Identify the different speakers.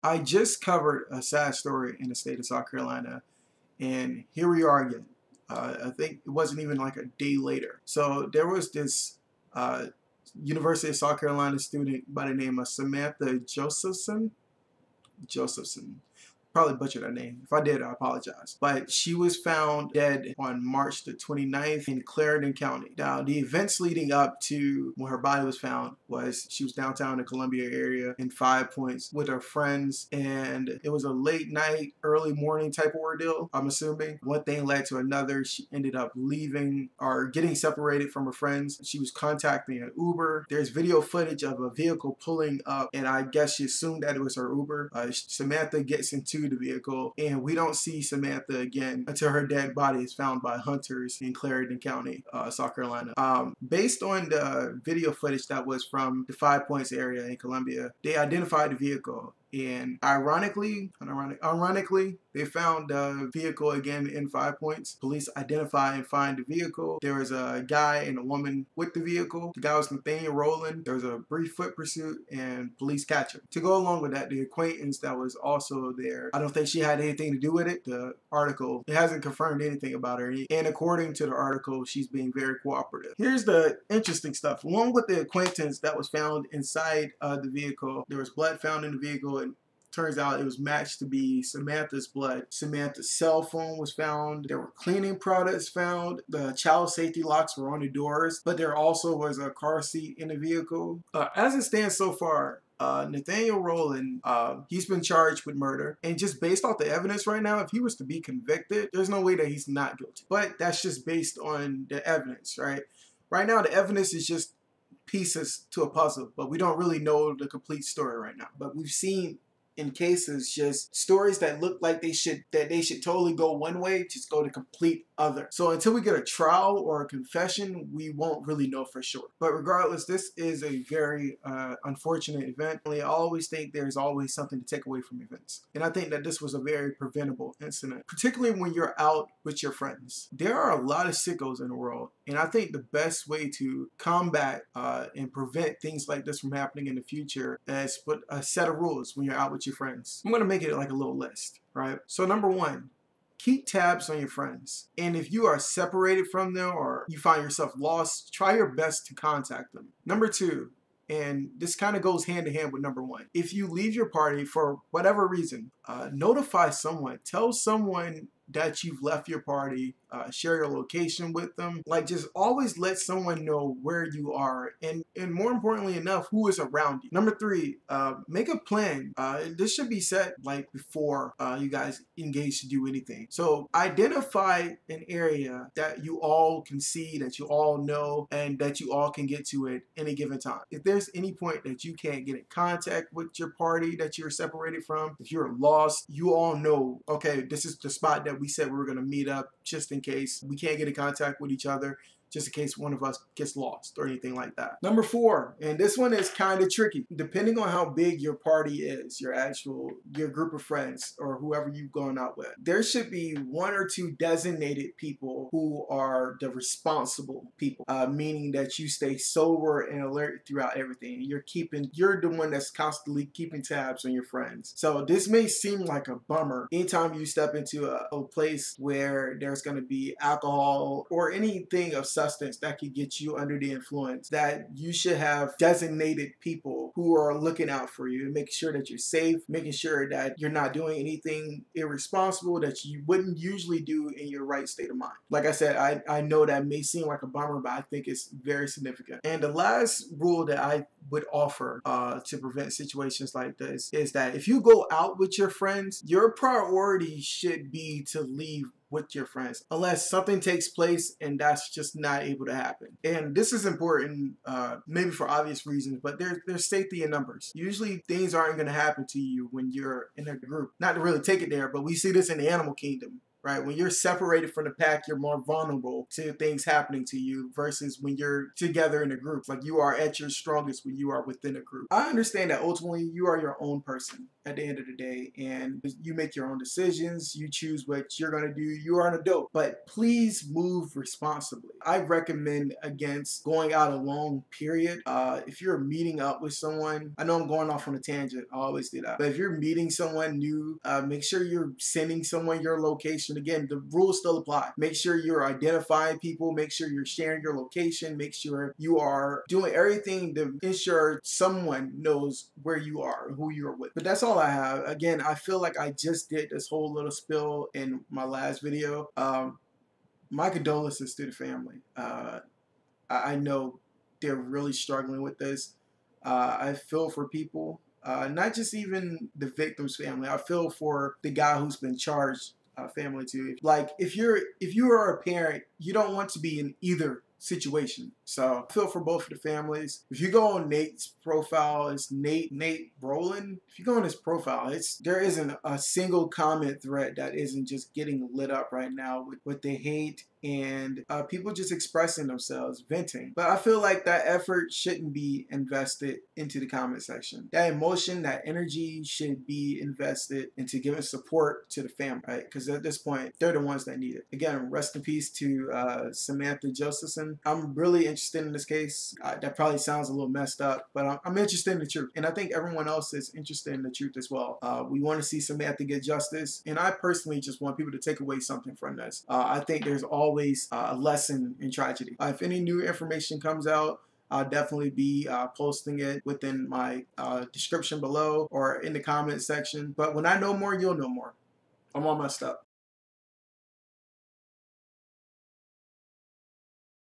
Speaker 1: I just covered a sad story in the state of South Carolina, and here we are again. I think it wasn't even like a day later. So there was this uh, University of South Carolina student by the name of Samantha Josephson. Probably butchered her name. If I did, I apologize. But she was found dead on March the 29th in Clarendon County. Now, the events leading up to when her body was found was she was downtown in the Columbia area in Five Points with her friends, and it was a late night, early morning type of ordeal, I'm assuming. One thing led to another. She ended up leaving or getting separated from her friends. She was contacting an Uber. There's video footage of a vehicle pulling up, and I guess she assumed that it was her Uber. Samantha gets into the vehicle, and we don't see Samantha again until her dead body is found by hunters in Clarendon County, South Carolina. Based on the video footage that was from the Five Points area in Columbia, they identified the vehicle. And ironically, they found the vehicle again in Five Points. Police identify and find the vehicle. There was a guy and a woman with the vehicle. The guy was Nathaniel Rowland. There was a brief foot pursuit, and police catch him. To go along with that, the acquaintance that was also there, I don't think she had anything to do with it. The article, it hasn't confirmed anything about her. And according to the article, she's being very cooperative. Here's the interesting stuff. Along with the acquaintance that was found inside the vehicle, there was blood found in the vehicle, and turns out it was matched to be Samantha's blood. Samantha's cell phone was found. There were cleaning products found. The child safety locks were on the doors, but there also was a car seat in the vehicle. As it stands so far, Nathaniel Rowland, he's been charged with murder, and just based off the evidence right now, if he was to be convicted, there's no way that he's not guilty. But that's just based on the evidence, right? Right now, the evidence is just pieces to a puzzle, but we don't really know the complete story right now. But we've seen in cases just stories that look like they should totally go one way, just go the complete other. So until we get a trial or a confession, we won't really know for sure. But regardless, this is a very unfortunate event. I always think there's always something to take away from events, and I think that this was a very preventable incident, particularly when you're out with your friends. There are a lot of sickos in the world, and I think the best way to combat and prevent things like this from happening in the future is put a set of rules when you're out with your friends. I'm going to make it like a little list, right? So number one, keep tabs on your friends. And if you are separated from them or you find yourself lost, try your best to contact them. Number two, and this kind of goes hand in hand with number one, if you leave your party for whatever reason, notify someone. Tell someone that you've left your party, share your location with them. Like, just always let someone know where you are, and more importantly enough, who is around you. Number three, make a plan. This should be set like before you guys engage to do anything. So identify an area that you all can see, that you all know, and that you all can get to at any given time. If there's any point that you can't get in contact with your party that you're separated from, if you're lost, you all know, okay, this is the spot that we said we were going to meet up, just in case we can't get in contact with each other, just in case one of us gets lost or anything like that. Number four, and this one is kind of tricky. Depending on how big your party is, your group of friends or whoever you've gone out with, there should be one or two designated people who are the responsible people, meaning that you stay sober and alert throughout everything. You're the one that's constantly keeping tabs on your friends. So this may seem like a bummer anytime you step into a place where there's going to be alcohol or anything of substance that could get you under the influence, that you should have designated people who are looking out for you and making sure that you're safe, making sure that you're not doing anything irresponsible that you wouldn't usually do in your right state of mind. Like I said, I know that may seem like a bummer, but I think it's very significant. And the last rule that I would offer to prevent situations like this is that if you go out with your friends, your priority should be to leave with your friends, unless something takes place and that's just not able to happen. And this is important, maybe for obvious reasons, but there's safety in numbers. Usually things aren't going to happen to you when you're in a group. Not to really take it there, but we see this in the animal kingdom. Right? When you're separated from the pack, you're more vulnerable to things happening to you versus when you're together in a group. Like, you are at your strongest when you are within a group. I understand that ultimately you are your own person. at the end of the day, and you make your own decisions. You choose what you're going to do. You are an adult, but please move responsibly. I recommend against going out alone, period. If you're meeting up with someone, I know I'm going off on a tangent, I always do that, but if you're meeting someone new, make sure you're sending someone your location. Again, the rules still apply. Make sure you're identifying people, make sure you're sharing your location, make sure you are doing everything to ensure someone knows where you are and who you're with. But that's all I have. Again, I feel like I just did this whole little spill in my last video. My condolences to the family. I know they're really struggling with this. I feel for people, not just even the victim's family. I feel for the guy who's been charged, family too. Like if you are a parent, you don't want to be in either situation. So I feel for both of the families. If you go on Nate's profile, it's Nate Brolin. If you go on his profile, there isn't a single comment thread that isn't just getting lit up right now with the hate and people just expressing themselves, venting. But I feel like that effort shouldn't be invested into the comment section. That emotion, that energy should be invested into giving support to the family, right? Because at this point, they're the ones that need it. Again, rest in peace to Samantha Josephson. I'm really interested in this case. That probably sounds a little messed up, but I'm interested in the truth. And I think everyone else is interested in the truth as well. We want to see Samantha get justice. And I personally just want people to take away something from this. I think there's always a lesson in tragedy. If any new information comes out, I'll definitely be posting it within my description below or in the comment section. But when I know more, you'll know more. I'm all messed up.